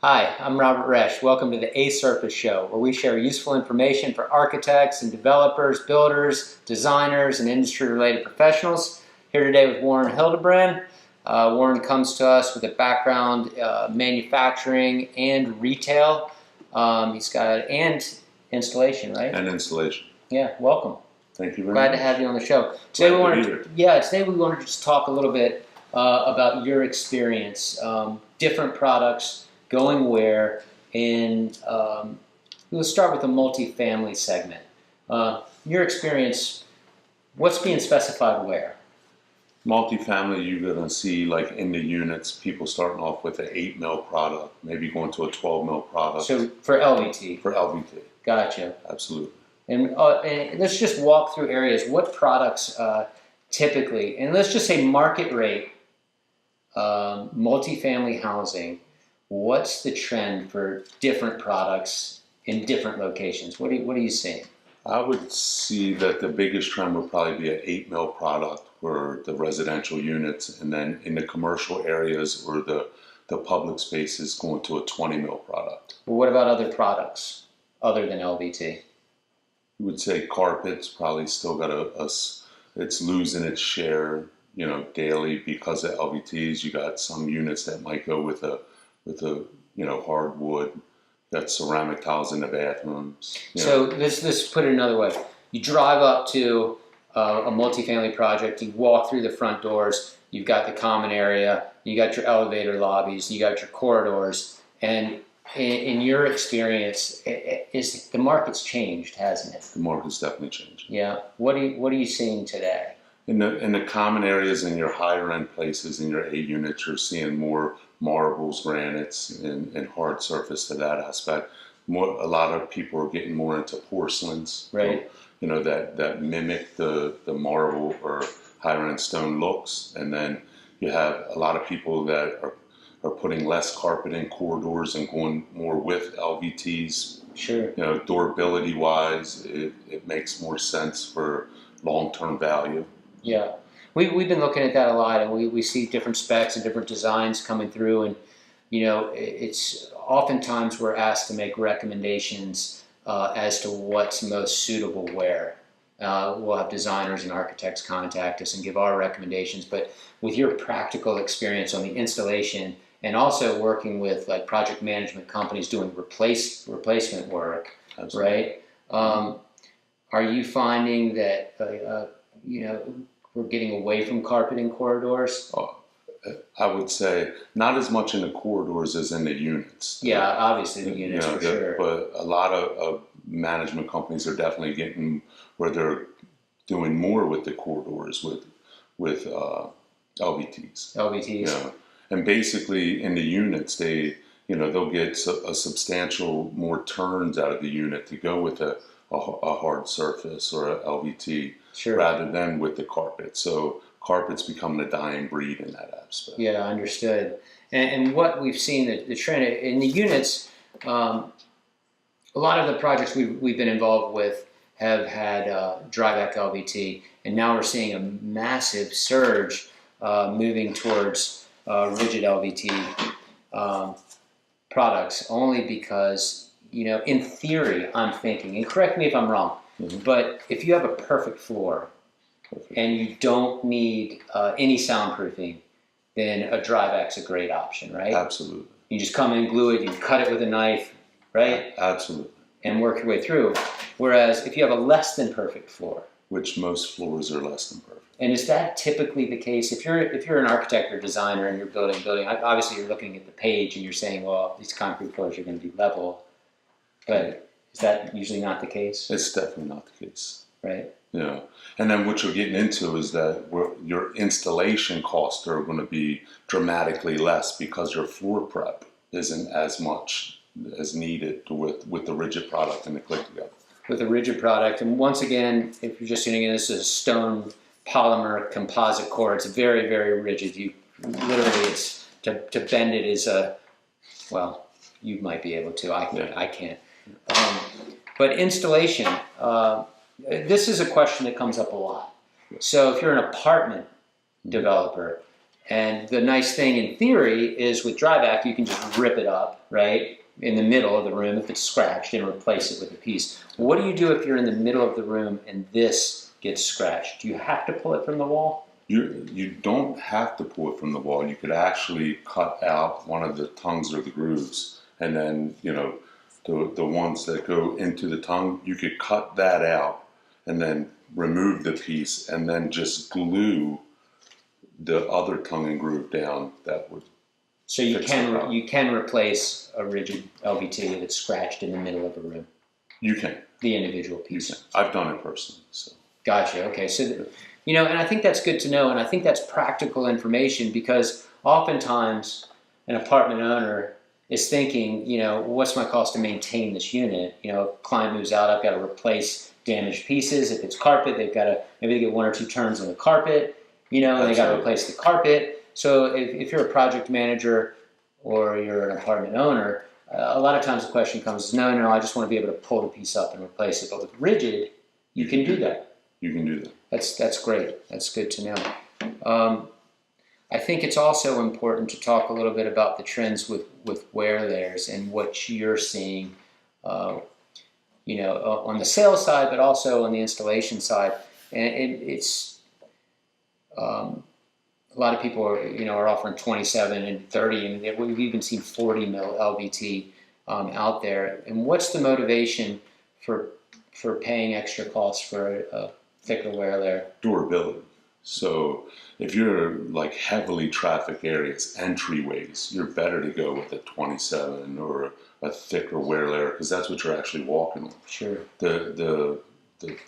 Hi, I'm Robert Resch. Welcome to the Asurface Show, where we share useful information for architects and developers, builders, designers, and industry-related professionals. Here today with Warren Hildebrand. Warren comes to us with a background manufacturing and retail. He's got and installation, right? And installation. Yeah, welcome. Thank you very much. Glad to have you on the show. Today we want to just talk a little bit about your experience, different products, going where, and we'll start with the multifamily segment. Your experience, what's being specified where? Multifamily, you're going to see like in the units, people starting off with an 8 mil product, maybe going to a 12 mil product. So for LVT? For LVT. Gotcha. Absolutely. And let's just walk through areas. What products typically, and let's just say market rate, multifamily housing, what's the trend for different products in different locations? What are you seeing? I would see that the biggest trend would probably be an 8 mil product for the residential units, and then in the commercial areas or the public spaces going to a 20 mil product. Well, what about other products other than LVT? You would say carpets probably still got it's losing its share, daily because of LVTs. You got some units that might go with a hardwood. Got ceramic tiles in the bathrooms. So let's put it another way. You drive up to a multifamily project. You walk through the front doors. You've got the common area. You got your elevator lobbies. You got your corridors. And in your experience, the market's changed, hasn't it? The market's definitely changed. Yeah. What are you seeing today? In the common areas, in your higher end places, in your A units, you're seeing more marbles, granites, and hard surface to that aspect. A lot of people are getting more into porcelains, right? That mimic the marble or higher end stone looks. And then you have a lot of people that are putting less carpet in corridors and going more with LVTs. Sure. Durability wise, it makes more sense for long-term value. Yeah, we've been looking at that a lot, and we see different specs and different designs coming through, and it's oftentimes we're asked to make recommendations as to what's most suitable where. We'll have designers and architects contact us and give our recommendations, but with your practical experience on the installation and also working with like project management companies doing replacement work, absolutely. Right? Are you finding that we're getting away from carpet in corridors? I would say not as much in the corridors as in the units. Yeah, obviously the units for sure. But a lot of management companies are definitely getting where they're doing more with the corridors with LVTs. LVTs. And basically in the units they'll get a substantial more turns out of the unit to go with a hard surface or a LVT. Sure. Rather than with the carpet. So carpet's becoming a dying breed in that aspect. Yeah, understood. And what we've seen, the trend in the units, a lot of the projects we've been involved with have had dryback LVT, and now we're seeing a massive surge moving towards rigid LVT products, only because, in theory, I'm thinking, and correct me if I'm wrong, but if you have a perfect floor and you don't need any soundproofing, then a dryback's a great option, right? Absolutely. You just come in, glue it, you cut it with a knife, right? Absolutely. And work your way through. Whereas if you have a less than perfect floor, which most floors are less than perfect. And is that typically the case? If you're an architect or designer and you're building, obviously you're looking at the page and you're saying, well, these concrete floors are going to be level, but is that usually not the case? It's definitely not the case. Right. Yeah. And then what you're getting into is that your installation costs are going to be dramatically less because your floor prep isn't as much as needed with the rigid product and the click together. With a rigid product, and once again, if you're just tuning in, this is a stone polymer composite core. It's very, very rigid. You literally, it's to bend it is well, you might be able to. I can't. But installation, this is a question that comes up a lot. So if you're an apartment developer, And the nice thing in theory is with dryback, you can just rip it up, right, in the middle of the room if it's scratched and replace it with a piece. What do you do if you're in the middle of the room and this gets scratched? Do you have to pull it from the wall? You don't have to pull it from the wall. You could actually cut out one of the tongues or the grooves, and then, you know, the ones that go into the tongue, you could cut that out and then remove the piece and then just glue the other tongue and groove down. That would So you can replace a rigid LVT that's scratched in the middle of a room. You can. The individual piece. I've done it personally. So. Gotcha. Okay. So, you know, and I think that's good to know, and I think that's practical information because oftentimes an apartment owner is thinking, you know, what's my cost to maintain this unit? You know, client moves out, I've got to replace damaged pieces. If it's carpet, they've got to maybe they get 1 or 2 turns on the carpet, you know, and they got to replace the carpet. So if you're a project manager or you're an apartment owner, a lot of times the question comes, no, I just want to be able to pull the piece up and replace it. But with rigid, you can do that. You can do that. That's great. That's good to know. I think it's also important to talk a little bit about the trends with wear layers and what you're seeing, you know, on the sales side, but also on the installation side. And it's a lot of people are offering 27 and 30, and we've even seen 40 mil LVT out there. And what's the motivation for paying extra costs for a thicker wear layer? Durability. So if you're like heavily traffic areas, entryways, you're better to go with a 27 or a thicker wear layer because that's what you're actually walking on. Sure. The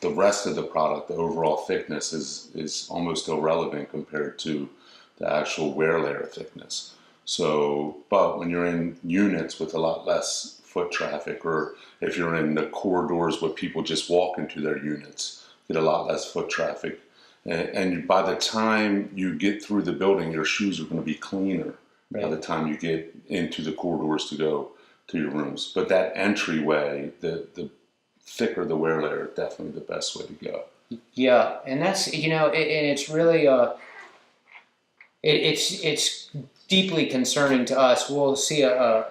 rest of the product, the overall thickness is almost irrelevant compared to the actual wear layer thickness. So, but when you're in units with a lot less foot traffic, or if you're in the corridors where people just walk into their units, get a lot less foot traffic. And by the time you get through the building, your shoes are going to be cleaner by the time you get into the corridors to go to your rooms. But that entryway, the thicker the wear layer, definitely the best way to go. Yeah, and that's, you know, and it's really, it's deeply concerning to us. We'll see a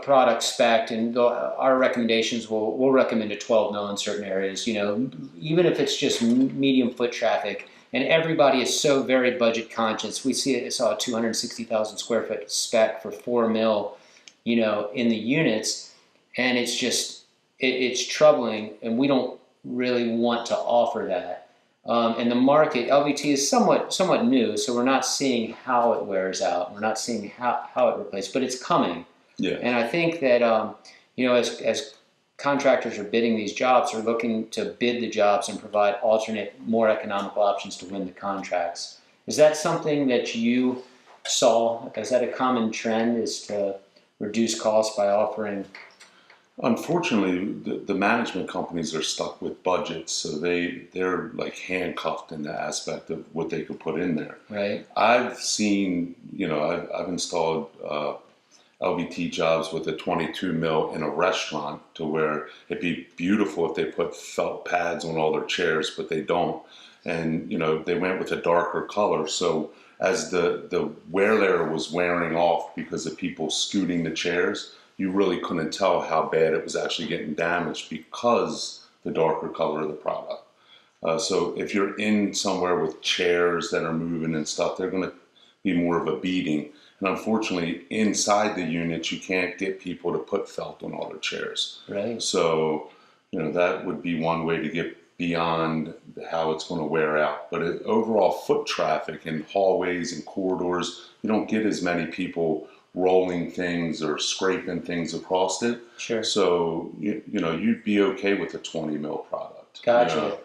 product spec, and our recommendations we'll recommend a 12 mil in certain areas, you know, even if it's just medium foot traffic. And everybody is so very budget conscious. We saw a 260,000 square foot spec for 4 mil, you know, in the units, and it's just it's troubling, and we don't really want to offer that. And the market, LVT is somewhat new, so we're not seeing how it wears out. We're not seeing how it replaces, but it's coming. Yeah. And I think that you know, as contractors are bidding these jobs, are looking to bid the jobs and provide alternate, more economical options to win the contracts. Is that something that you saw? Is that a common trend, is to reduce costs by offering? Unfortunately, the management companies are stuck with budgets, so they're like handcuffed in the aspect of what they could put in there. Right. I've seen, you know, I've installed LVT jobs with a 22 mil in a restaurant to where it'd be beautiful if they put felt pads on all their chairs, but they don't. And, you know, they went with a darker color. So as the wear layer was wearing off because of people scooting the chairs, you really couldn't tell how bad it was actually getting damaged because the darker color of the product. So if you're in somewhere with chairs that are moving and stuff, they're going to be more of a beating. And unfortunately, inside the units, you can't get people to put felt on all their chairs. Right. So, you know, that would be one way to get beyond how it's going to wear out. But overall foot traffic in hallways and corridors, you don't get as many people rolling things or scraping things across it. Sure. So, you know, you'd be okay with a 20 mil product. Gotcha. You know?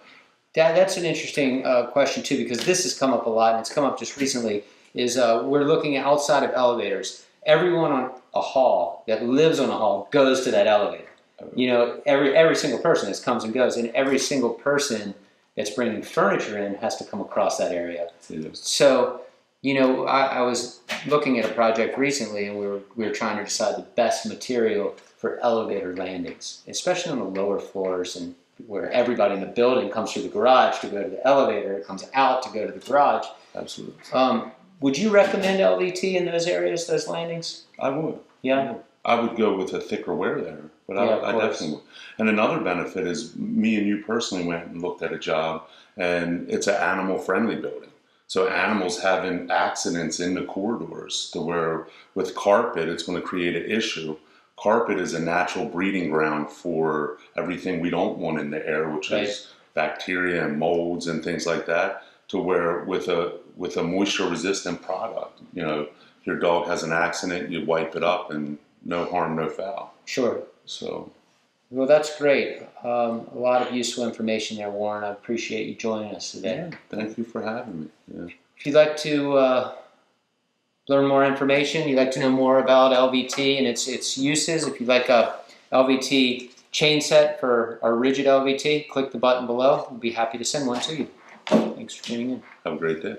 That's an interesting question, too, because this has come up a lot, and it's come up just recently, is we're looking outside of elevators. Everyone on a hall that lives on a hall goes to that elevator. You know, every single person that comes and goes, and every single person that's bringing furniture in has to come across that area. So, you know, I was looking at a project recently, and we were trying to decide the best material for elevator landings, especially on the lower floors, and where everybody in the building comes through the garage to go to the elevator, comes out to go to the garage. Absolutely. Would you recommend LVT in those areas, those landings? I would. Yeah. I would go with a thicker wear there, but Yeah, of I course. definitely would. And another benefit is me and you personally went and looked at a job, and it's an animal-friendly building. So animals having accidents in the corridors to where with carpet, it's going to create an issue. Carpet is a natural breeding ground for everything we don't want in the air, which Right. is bacteria and molds and things like that. To where with a moisture-resistant product, you know, your dog has an accident, you wipe it up, and no harm, no foul. Sure. So, Well, that's great. A lot of useful information there, Warren. I appreciate you joining us today. yeah, thank you for having me. Yeah. If you'd like to learn more information, you'd like to know more about LVT and its uses, if you'd like a LVT chain set for our rigid LVT, click the button below. We'll be happy to send one to you. Thanks for tuning in. Have a great day.